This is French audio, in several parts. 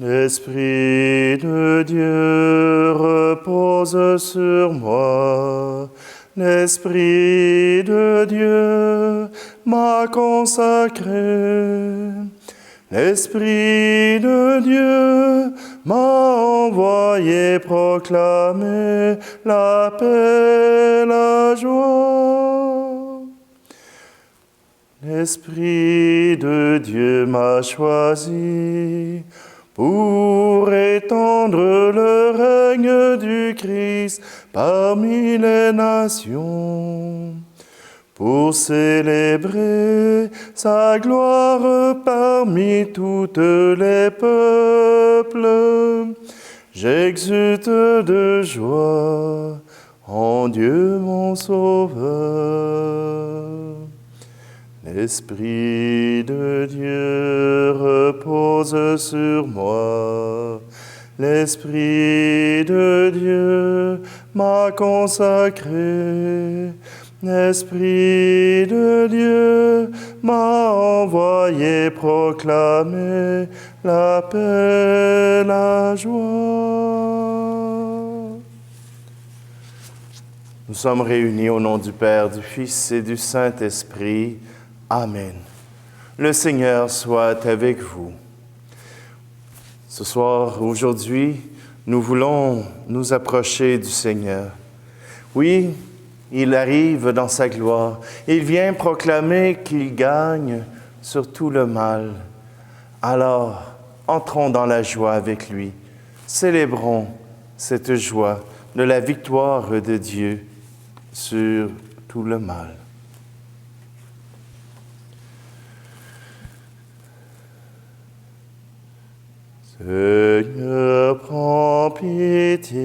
L'Esprit de Dieu repose sur moi. L'Esprit de Dieu m'a consacré. L'Esprit de Dieu m'a envoyé proclamer la paix, la joie. L'Esprit de Dieu m'a choisi pour étendre le règne du Christ parmi les nations, pour célébrer sa gloire parmi toutes les peuples. J'exulte de joie en Dieu mon Sauveur. L'Esprit de Dieu repose sur moi. L'Esprit de Dieu m'a consacré. L'Esprit de Dieu m'a envoyé proclamer la paix, la joie. Nous sommes réunis au nom du Père, du Fils et du Saint-Esprit. Amen. Le Seigneur soit avec vous. Ce soir, aujourd'hui, nous voulons nous approcher du Seigneur. Oui, il arrive dans sa gloire. Il vient proclamer qu'il gagne sur tout le mal. Alors, entrons dans la joie avec lui. Célébrons cette joie de la victoire de Dieu sur tout le mal. Seigneur, prends pitié.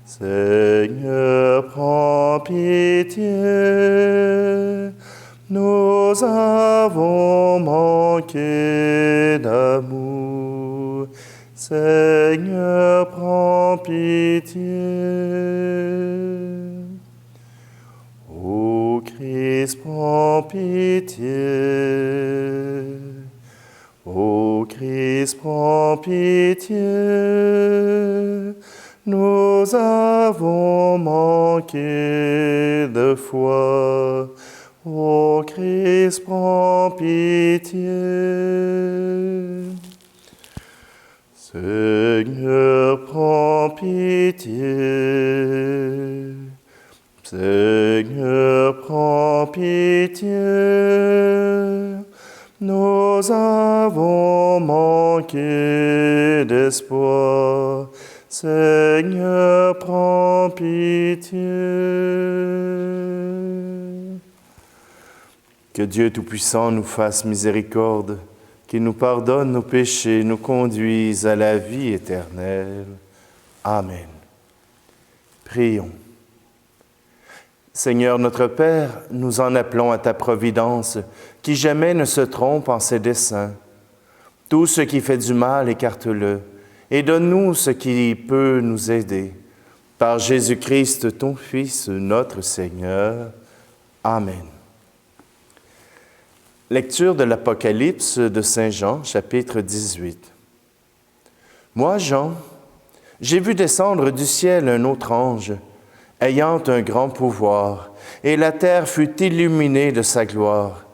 Seigneur, prends pitié. Nous avons manqué d'amour. Seigneur, prends pitié. Ô Christ, prends pitié. Ô Christ, prends pitié, nous avons manqué de foi. Ô Christ, prends pitié. Seigneur, prends pitié. Seigneur, prends pitié. Nous avons manqué d'espoir. Seigneur, prends pitié. Que Dieu Tout-Puissant nous fasse miséricorde, qu'il nous pardonne nos péchés, nous conduise à la vie éternelle. Amen. Prions. Seigneur notre Père, nous en appelons à ta providence, qui jamais ne se trompe en ses desseins. Tout ce qui fait du mal, écarte-le, et donne-nous ce qui peut nous aider. Par Jésus-Christ, ton Fils, notre Seigneur. Amen. Lecture de l'Apocalypse de Saint Jean, chapitre 18. Moi, Jean, j'ai vu descendre du ciel un autre ange, ayant un grand pouvoir, et la terre fut illuminée de sa gloire.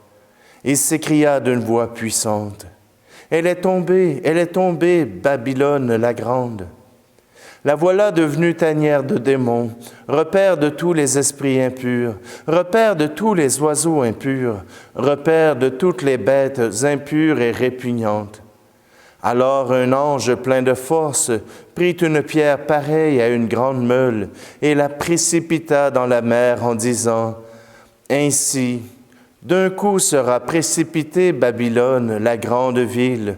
Il s'écria d'une voix puissante, « Elle est tombée, Babylone la grande. La voilà devenue tanière de démons, repère de tous les esprits impurs, repère de tous les oiseaux impurs, repère de toutes les bêtes impures et répugnantes. » Alors un ange plein de force prit une pierre pareille à une grande meule et la précipita dans la mer en disant, « Ainsi, d'un coup sera précipitée Babylone, la grande ville,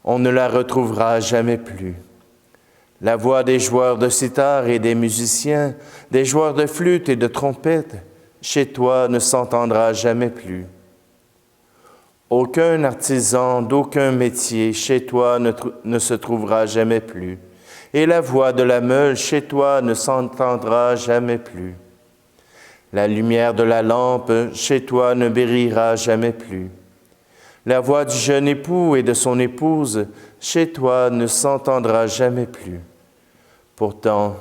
on ne la retrouvera jamais plus. » La voix des joueurs de cithare et des musiciens, des joueurs de flûte et de trompette, chez toi ne s'entendra jamais plus. Aucun artisan d'aucun métier chez toi ne se trouvera jamais plus, et la voix de la meule chez toi ne s'entendra jamais plus. La lumière de la lampe chez toi ne brillera jamais plus. La voix du jeune époux et de son épouse chez toi ne s'entendra jamais plus. Pourtant,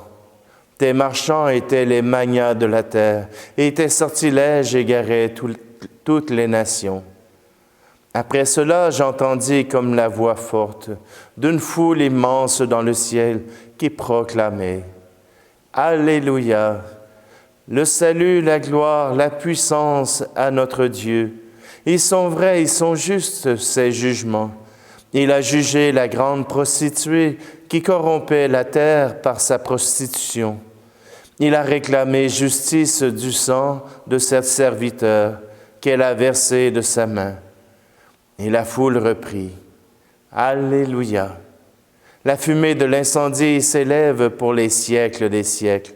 tes marchands étaient les magnats de la terre, et tes sortilèges égaraient toutes les nations. Après cela, j'entendis comme la voix forte d'une foule immense dans le ciel qui proclamait « Alléluia! Le salut, la gloire, la puissance à notre Dieu. Ils sont vrais, ils sont justes, ces jugements. Il a jugé la grande prostituée qui corrompait la terre par sa prostitution. Il a réclamé justice du sang de cette serviteur qu'elle a versé de sa main. Et la foule reprit. Alléluia! La fumée de l'incendie s'élève pour les siècles des siècles.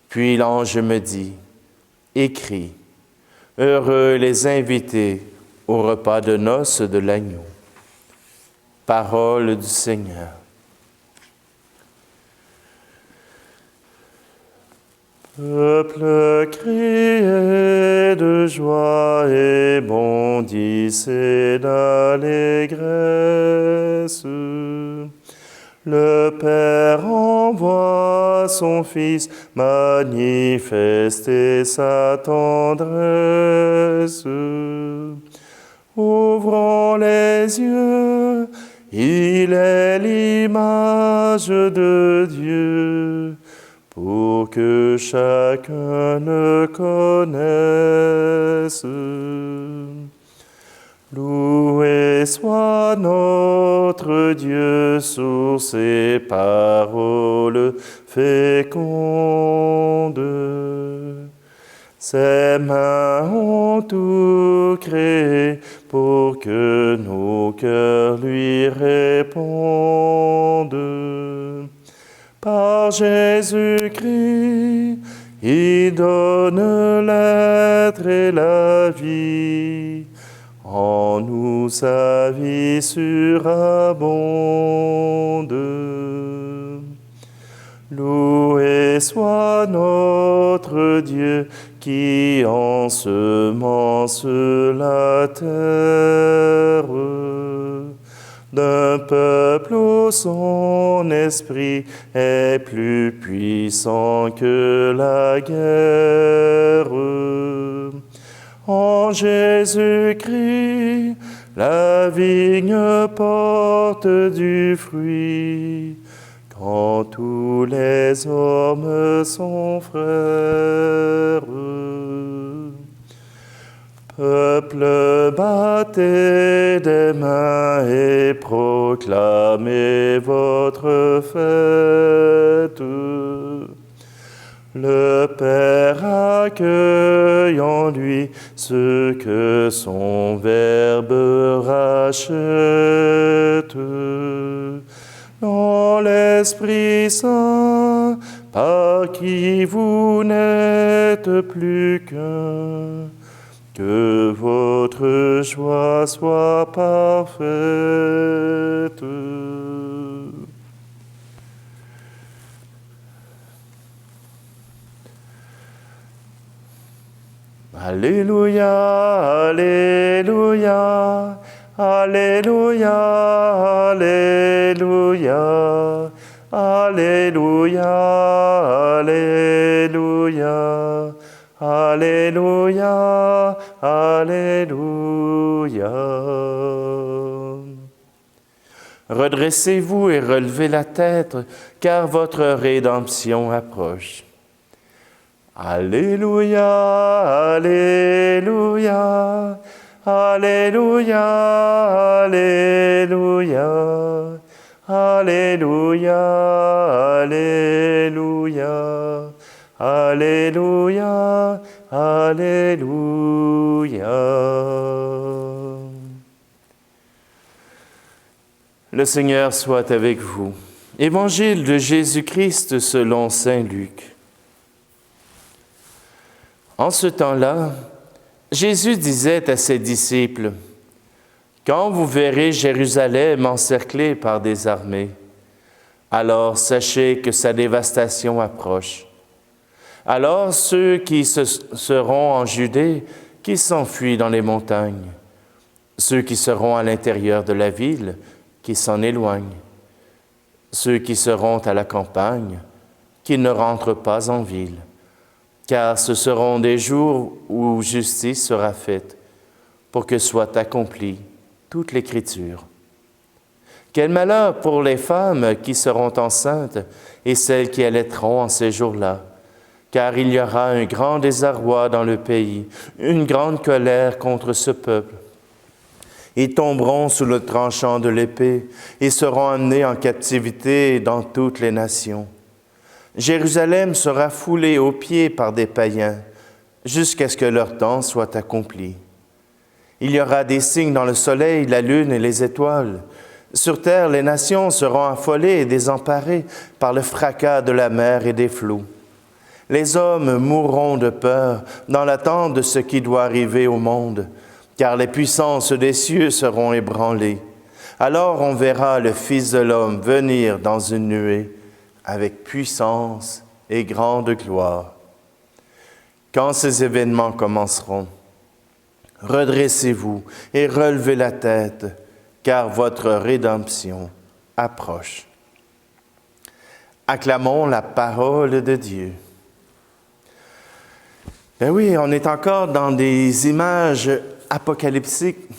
Puis l'ange me dit, écris, heureux les invités au repas de noces de l'agneau. Parole du Seigneur. Peuple, criez de joie et bondissez d'allégresse. Le Père envoie son Fils manifester sa tendresse. Ouvrons les yeux, il est l'image de Dieu, pour que chacun le connaisse. Loué soit notre Dieu sur ses paroles fécondes. Ses mains ont tout créé pour que nos cœurs lui répondent. Par Jésus-Christ, il donne l'être et la vie. En nous sa vie surabonde. Loué soit notre Dieu qui ensemence la terre. D'un peuple où son esprit est plus puissant que la guerre. En Jésus-Christ, la vigne porte du fruit, quand tous les hommes sont frères. Peuple, battez des mains et proclamez votre fête. Le Père accueille en lui ce que son Verbe rachète. Dans l'Esprit Saint, par qui vous n'êtes plus qu'un, que votre joie soit parfaite. Alléluia, Alléluia, Alléluia, Alléluia, Alléluia, Alléluia, Alléluia, Alléluia. Redressez-vous et relevez la tête, car votre rédemption approche. Alléluia, Alléluia, Alléluia, Alléluia, Alléluia, Alléluia, Alléluia, Alléluia. Le Seigneur soit avec vous. Évangile de Jésus-Christ selon saint Luc. En ce temps-là, Jésus disait à ses disciples, « Quand vous verrez Jérusalem encerclée par des armées, alors sachez que sa dévastation approche. Alors ceux qui seront en Judée, qui s'enfuient dans les montagnes, ceux qui seront à l'intérieur de la ville, qui s'en éloignent, ceux qui seront à la campagne, qui ne rentrent pas en ville, car ce seront des jours où justice sera faite, pour que soit accomplie toute l'Écriture. Quel malheur pour les femmes qui seront enceintes et celles qui allaiteront en ces jours-là, car il y aura un grand désarroi dans le pays, une grande colère contre ce peuple. Ils tomberont sous le tranchant de l'épée et seront amenés en captivité dans toutes les nations. Jérusalem sera foulée aux pieds par des païens, jusqu'à ce que leur temps soit accompli. Il y aura des signes dans le soleil, la lune et les étoiles. Sur terre, les nations seront affolées et désemparées par le fracas de la mer et des flots. Les hommes mourront de peur dans l'attente de ce qui doit arriver au monde, car les puissances des cieux seront ébranlées. Alors on verra le Fils de l'homme venir dans une nuée avec puissance et grande gloire. Quand ces événements commenceront, redressez-vous et relevez la tête, car votre rédemption approche. Acclamons la parole de Dieu. Ben oui, on est encore dans des images apocalyptiques,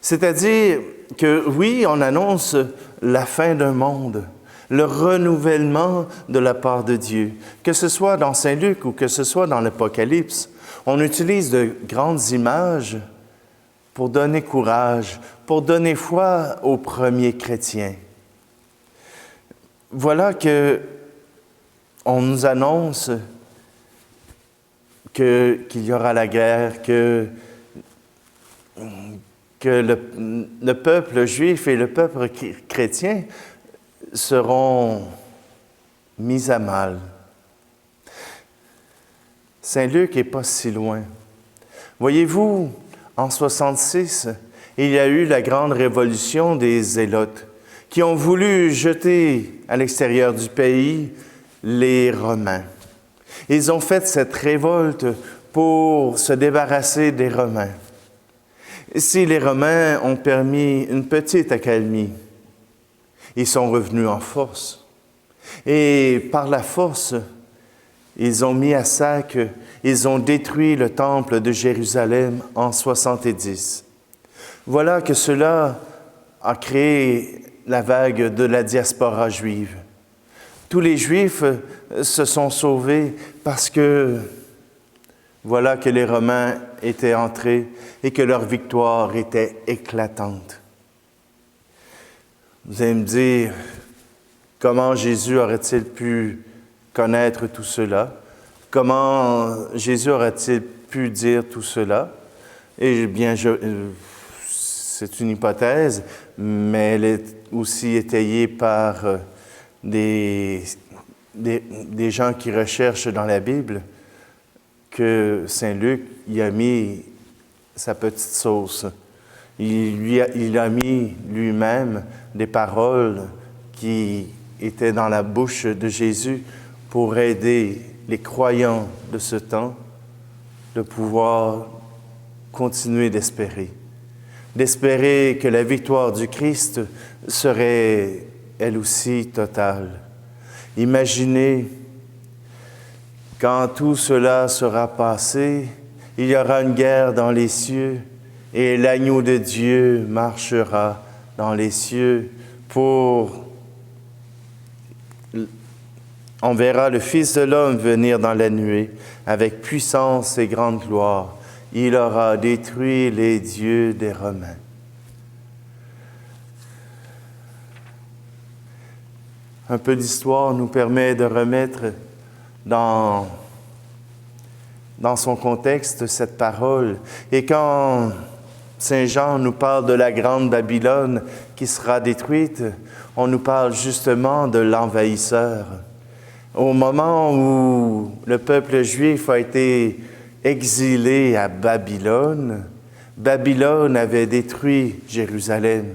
c'est-à-dire que oui, on annonce la fin d'un monde, le renouvellement de la part de Dieu, que ce soit dans Saint Luc ou que ce soit dans l'Apocalypse. On utilise de grandes images pour donner courage, pour donner foi aux premiers chrétiens. Voilà que on nous annonce qu'il y aura la guerre, que le peuple juif et le peuple chrétien seront mis à mal. Saint Luc n'est pas si loin. Voyez-vous, en 66, il y a eu la grande révolution des Zélotes qui ont voulu jeter à l'extérieur du pays les Romains. Ils ont fait cette révolte pour se débarrasser des Romains. Si les Romains ont permis une petite accalmie, ils sont revenus en force. Et par la force, ils ont mis à sac, ils ont détruit le temple de Jérusalem en 70. Voilà que cela a créé la vague de la diaspora juive. Tous les Juifs se sont sauvés parce que voilà que les Romains étaient entrés et que leur victoire était éclatante. Vous allez me dire, comment Jésus aurait-il pu connaître tout cela? Comment Jésus aurait-il pu dire tout cela? Eh bien, c'est une hypothèse, mais elle est aussi étayée par des gens qui recherchent dans la Bible que Saint Luc y a mis sa petite sauce. Il a mis lui-même des paroles qui étaient dans la bouche de Jésus pour aider les croyants de ce temps de pouvoir continuer d'espérer que la victoire du Christ serait elle aussi totale. Imaginez, quand tout cela sera passé, il y aura une guerre dans les cieux et l'agneau de Dieu marchera dans les cieux on verra le Fils de l'homme venir dans la nuée avec puissance et grande gloire. Il aura détruit les dieux des Romains. Un peu d'histoire nous permet de remettre dans son contexte cette parole. Et quand Saint Jean nous parle de la grande Babylone qui sera détruite, on nous parle justement de l'envahisseur. Au moment où le peuple juif a été exilé à Babylone, Babylone avait détruit Jérusalem.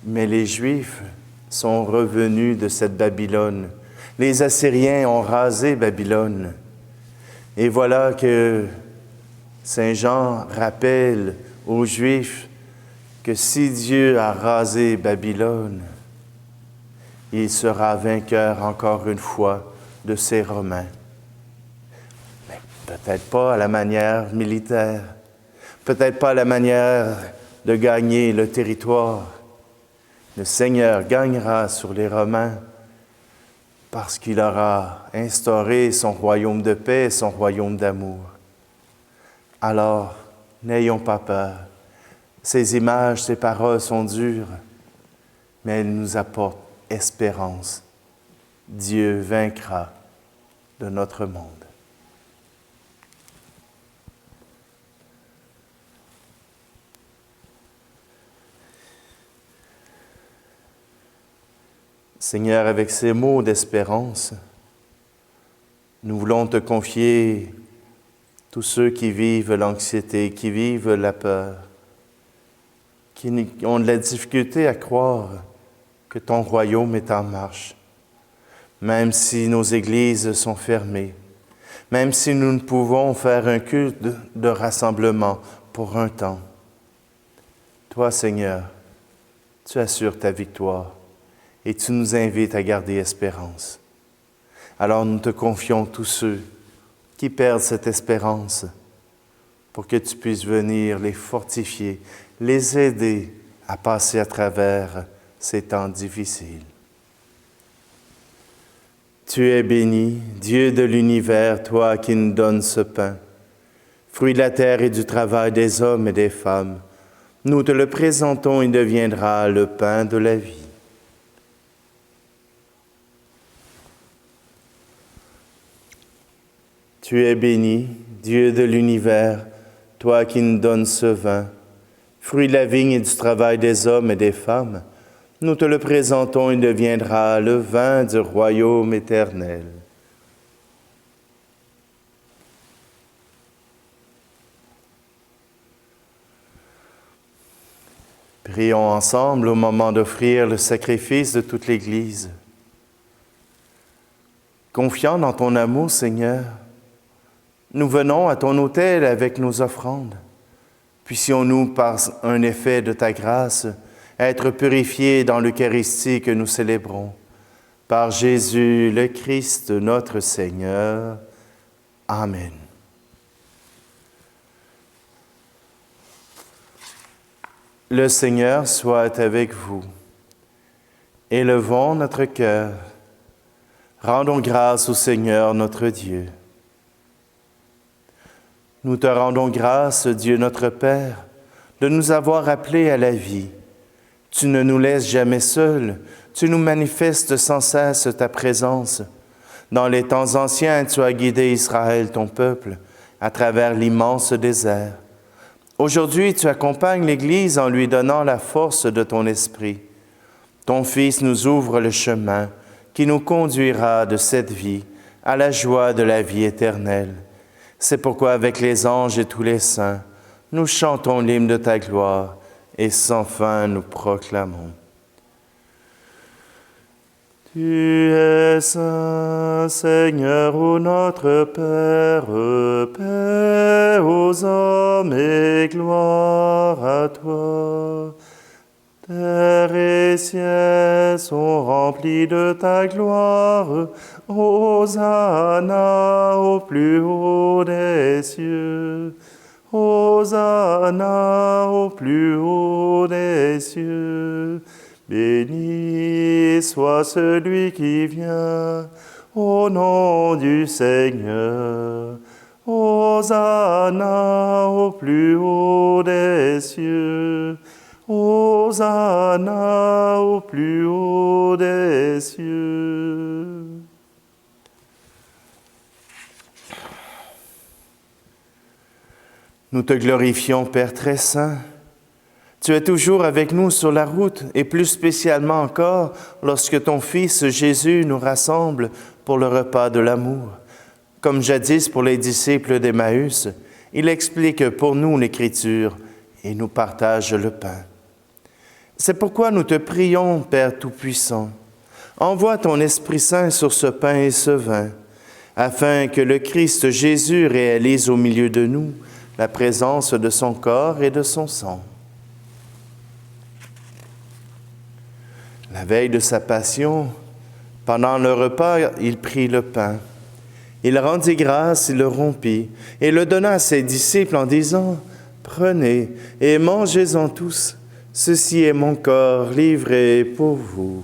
Mais les Juifs sont revenus de cette Babylone. Les Assyriens ont rasé Babylone. Et voilà que Saint Jean rappelle aux Juifs que si Dieu a rasé Babylone, il sera vainqueur encore une fois de ces Romains. Mais peut-être pas à la manière militaire, peut-être pas à la manière de gagner le territoire. Le Seigneur gagnera sur les Romains parce qu'il aura instauré son royaume de paix, son royaume d'amour. Alors, n'ayons pas peur. Ces images, ces paroles sont dures, mais elles nous apportent espérance. Dieu vaincra de notre monde. Seigneur, avec ces mots d'espérance, nous voulons te confier tous ceux qui vivent l'anxiété, qui vivent la peur, qui ont de la difficulté à croire que ton royaume est en marche, même si nos églises sont fermées, même si nous ne pouvons faire un culte de rassemblement pour un temps. Toi, Seigneur, tu assures ta victoire et tu nous invites à garder espérance. Alors nous te confions tous ceux qui perdent cette espérance pour que tu puisses venir les fortifier, les aider à passer à travers ces temps difficiles. Tu es béni, Dieu de l'univers, toi qui nous donnes ce pain, fruit de la terre et du travail des hommes et des femmes. Nous te le présentons, il deviendra le pain de la vie. Tu es béni, Dieu de l'univers, toi qui nous donnes ce vin, fruit de la vigne et du travail des hommes et des femmes. Nous te le présentons, il deviendra le vin du royaume éternel. Prions ensemble au moment d'offrir le sacrifice de toute l'Église. Confiant dans ton amour, Seigneur, nous venons à ton autel avec nos offrandes. Puissions-nous, par un effet de ta grâce, être purifiés dans l'Eucharistie que nous célébrons. Par Jésus le Christ, notre Seigneur. Amen. Le Seigneur soit avec vous. Élevons notre cœur. Rendons grâce au Seigneur notre Dieu. Nous te rendons grâce, Dieu notre Père, de nous avoir appelés à la vie. Tu ne nous laisses jamais seuls, tu nous manifestes sans cesse ta présence. Dans les temps anciens, tu as guidé Israël, ton peuple, à travers l'immense désert. Aujourd'hui, tu accompagnes l'Église en lui donnant la force de ton esprit. Ton Fils nous ouvre le chemin qui nous conduira de cette vie à la joie de la vie éternelle. C'est pourquoi avec les anges et tous les saints, nous chantons l'hymne de ta gloire et sans fin nous proclamons. Tu es saint, Seigneur, ô notre Père, paix aux hommes et gloire à toi. Terre et ciel sont remplis de ta gloire. Hosanna au plus haut des cieux. Hosanna au plus haut des cieux. Béni soit celui qui vient au nom du Seigneur. Hosanna au plus haut des cieux. Hosanna au plus haut des cieux. Nous te glorifions, Père très saint. Tu es toujours avec nous sur la route et plus spécialement encore lorsque ton Fils Jésus nous rassemble pour le repas de l'amour. Comme jadis pour les disciples d'Emmaüs, il explique pour nous l'Écriture et nous partage le pain. C'est pourquoi nous te prions, Père Tout-Puissant, envoie ton Esprit Saint sur ce pain et ce vin, afin que le Christ Jésus réalise au milieu de nous la présence de son corps et de son sang. La veille de sa passion, pendant le repas, il prit le pain. Il rendit grâce, il le rompit et le donna à ses disciples en disant, « Prenez et mangez-en tous, ceci est mon corps livré pour vous. »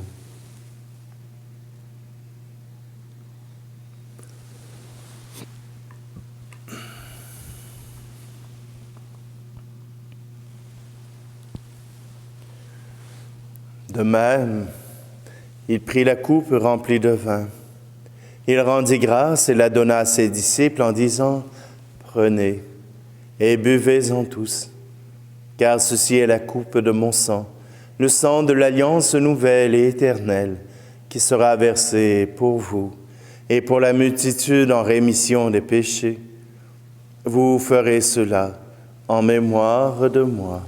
De même, il prit la coupe remplie de vin. Il rendit grâce et la donna à ses disciples en disant, « Prenez et buvez-en tous, car ceci est la coupe de mon sang, le sang de l'alliance nouvelle et éternelle, qui sera versé pour vous et pour la multitude en rémission des péchés. Vous ferez cela en mémoire de moi. »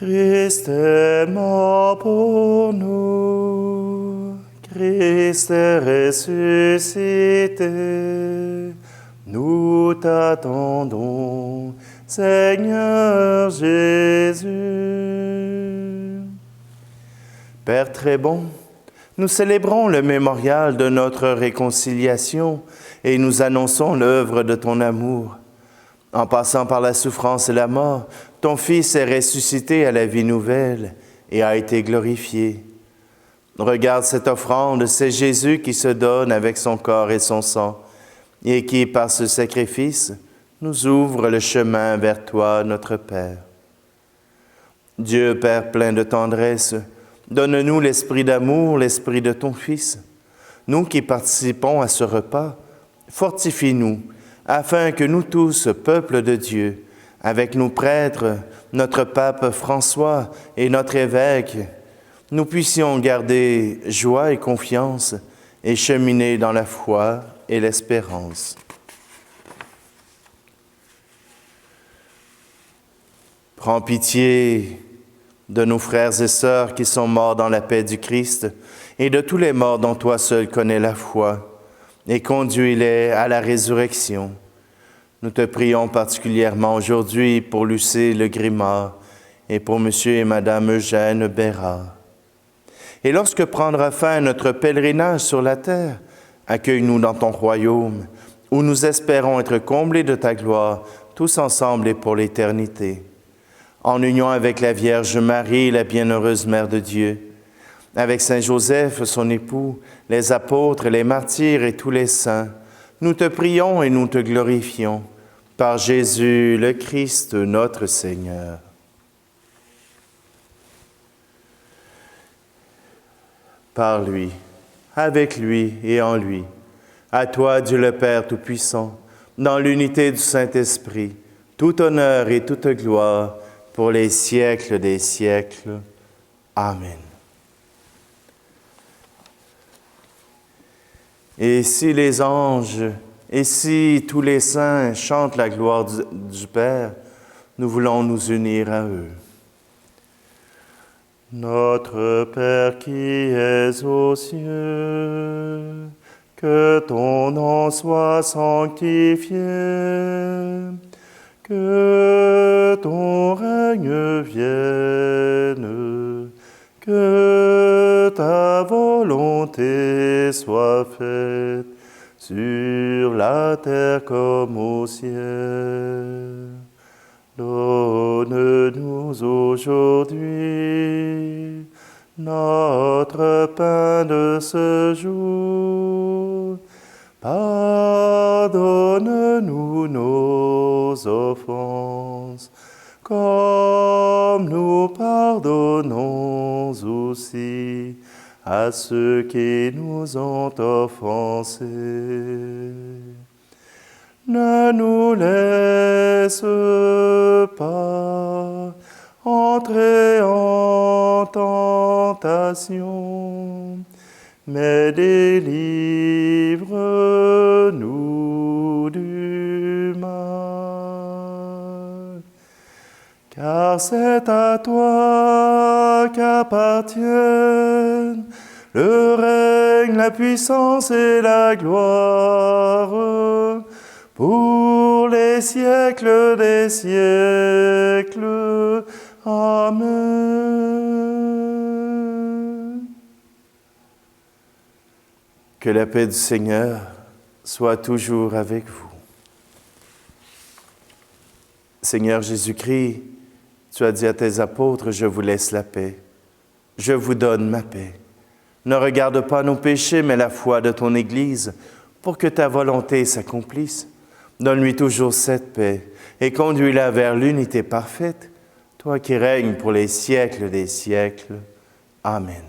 Christ est mort pour nous, Christ est ressuscité, nous t'attendons, Seigneur Jésus. Père très bon, nous célébrons le mémorial de notre réconciliation et nous annonçons l'œuvre de ton amour. En passant par la souffrance et la mort, ton Fils est ressuscité à la vie nouvelle et a été glorifié. Regarde cette offrande, c'est Jésus qui se donne avec son corps et son sang, et qui, par ce sacrifice, nous ouvre le chemin vers toi, notre Père. Dieu, Père plein de tendresse, donne-nous l'esprit d'amour, l'esprit de ton Fils. Nous qui participons à ce repas, fortifie-nous, afin que nous tous, peuple de Dieu, avec nos prêtres, notre pape François et notre évêque, nous puissions garder joie et confiance et cheminer dans la foi et l'espérance. Prends pitié de nos frères et sœurs qui sont morts dans la paix du Christ et de tous les morts dont toi seul connais la foi, et conduis-les à la résurrection. Nous te prions particulièrement aujourd'hui pour Lucille Le Grimard et pour Monsieur et Madame Eugène Bérard. Et lorsque prendra fin notre pèlerinage sur la terre, accueille-nous dans ton royaume, où nous espérons être comblés de ta gloire, tous ensemble et pour l'éternité. En union avec la Vierge Marie, la bienheureuse Mère de Dieu, avec Saint Joseph, son époux, les apôtres, les martyrs et tous les saints, nous te prions et nous te glorifions, par Jésus le Christ, notre Seigneur. Par lui, avec lui et en lui, à toi, Dieu le Père Tout-Puissant, dans l'unité du Saint-Esprit, tout honneur et toute gloire pour les siècles des siècles. Amen. Et si les anges, et si tous les saints chantent la gloire du Père, nous voulons nous unir à eux. Notre Père qui es aux cieux, que ton nom soit sanctifié, que ton règne vienne, que ta volonté soit faite sur la terre comme au ciel. Donne-nous aujourd'hui notre pain de ce jour. Pardonne-nous nos offenses, comme nous pardonnons aussi à ceux qui nous ont offensés. Ne nous laisse pas entrer en tentation, mais délivre-nous du mal. Car car c'est à toi qu'appartiennent le règne, la puissance et la gloire pour les siècles des siècles. Amen. Que la paix du Seigneur soit toujours avec vous. Seigneur Jésus-Christ, tu as dit à tes apôtres, je vous laisse la paix, je vous donne ma paix. Ne regarde pas nos péchés, mais la foi de ton Église, pour que ta volonté s'accomplisse. Donne-lui toujours cette paix et conduis-la vers l'unité parfaite, toi qui règnes pour les siècles des siècles. Amen.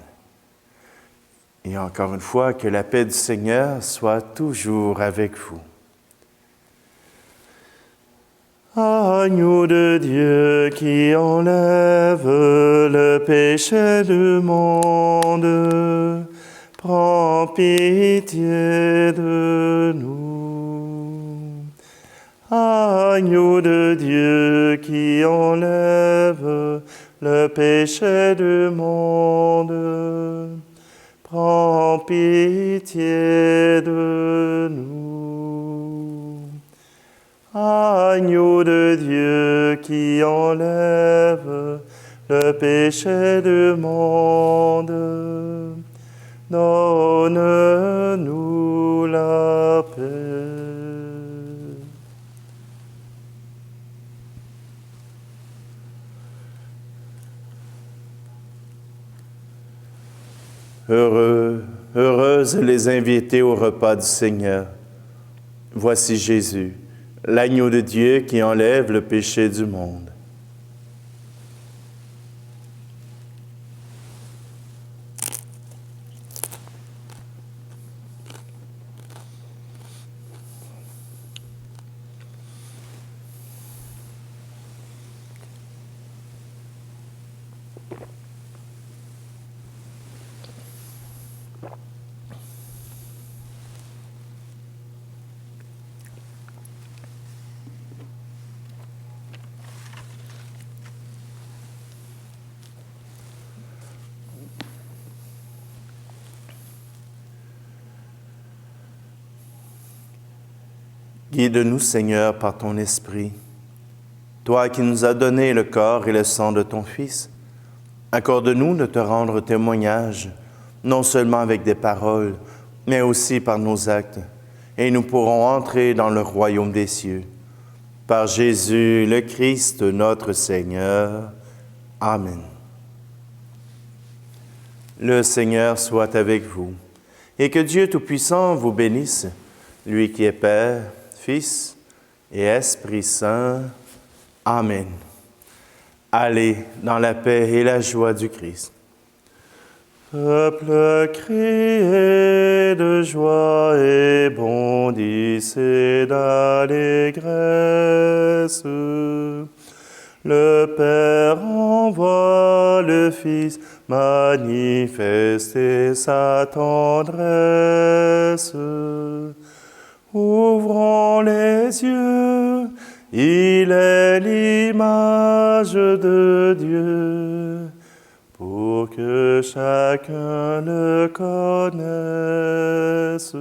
Et encore une fois, que la paix du Seigneur soit toujours avec vous. Agneau de Dieu qui enlève le péché du monde, prends pitié de nous. Agneau de Dieu qui enlève le péché du monde, prends pitié de nous. Agneau de Dieu qui enlève le péché du monde, donne-nous la paix. Heureux, heureuses les invités au repas du Seigneur. Voici Jésus, l'agneau de Dieu qui enlève le péché du monde. Guide-nous, Seigneur, par ton Esprit. Toi qui nous as donné le corps et le sang de ton Fils, accorde-nous de te rendre témoignage, non seulement avec des paroles, mais aussi par nos actes, et nous pourrons entrer dans le royaume des cieux. Par Jésus, le Christ, notre Seigneur. Amen. Le Seigneur soit avec vous, et que Dieu Tout-Puissant vous bénisse, lui qui est Père, Fils et Esprit Saint. Amen. Allez dans la paix et la joie du Christ. Peuple, criez de joie et bondissez d'allégresse. Le Père envoie le Fils manifester sa tendresse. Ouvrons les yeux, il est l'image de Dieu, pour que chacun le connaisse.